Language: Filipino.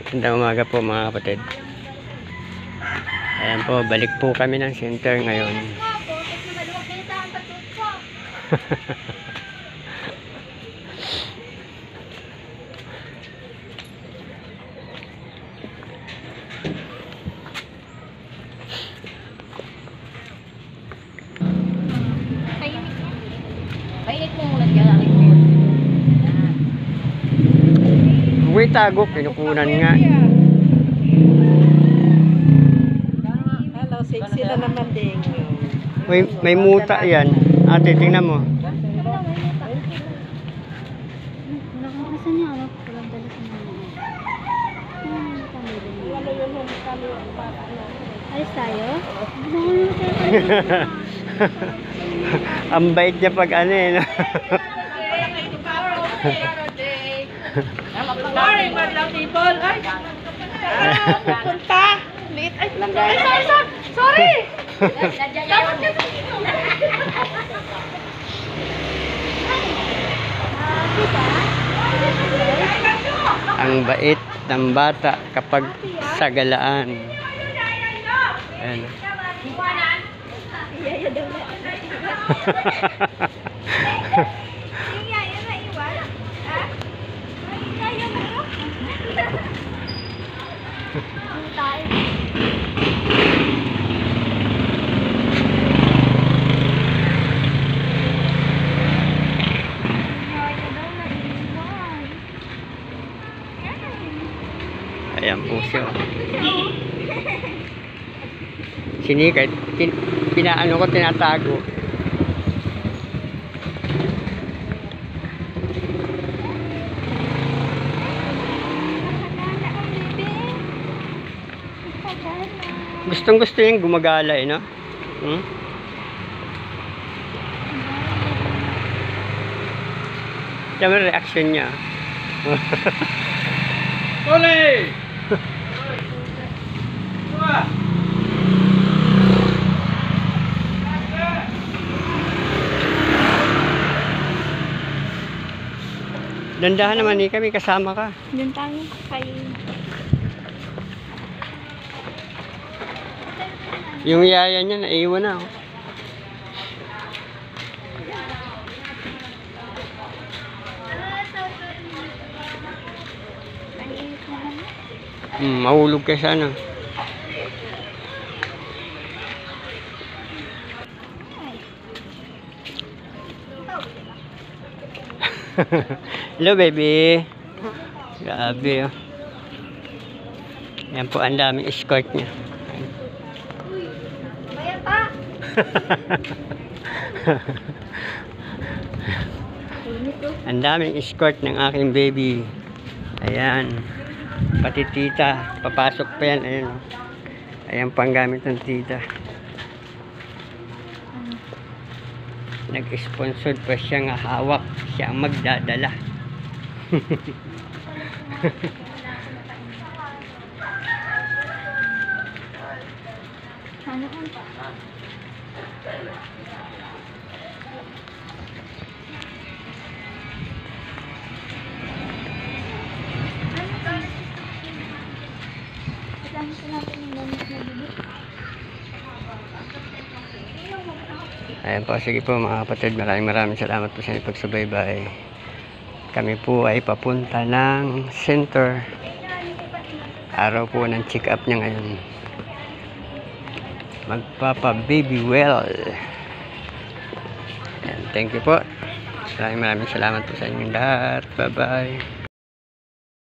Magandang umaga po mga kapatid. Ayan po, balik po kami ng center ngayon. Painit mo muna dyan. Uy, tago, pinukunan nga. Hello, sexy na naman din. Uy, may muta yan. Ate, tingnan mo. Nakakasan niya ako. Walang dala sa mga. Alis tayo? Ang bait niya pag ano eh. No? Morning, madlang people. Ay, punta. Late. Ay, sorry. Dapat kasi dito. Ang bait ng bata kapag sa galaan. Ayan. Ayan po siya. Sinikad. Pinaano ko, tinatago. Gustong gusto yung gumagala eh, no? Hmm? Yan ang reaction niya. Oli! Dandahan naman eh, kami kasama ka. Doon tayo kay... Yung yaya niya, naiwan na. Oh. Mahulog ka sana. Hello baby. Grabe oh. Yan po ang daming escort niya. Bayan pa! Ang daming escort ng aking baby. Ayan. Pati tita. Papasok pa yan. Ayan. Ayan pang gamit ng tita. Nag-sponsor pa siya nga hawak. Siya ang magdadala. Ano ang Ayan po, sige po mga kapatid, maraming salamat po sa inyong pagsubaybay. Kami po ay papunta ng center. Araw po ng check up niya ngayon. Magpapa baby well. Ayan, thank you po. Maraming salamat po sa inyong lahat. Bye bye.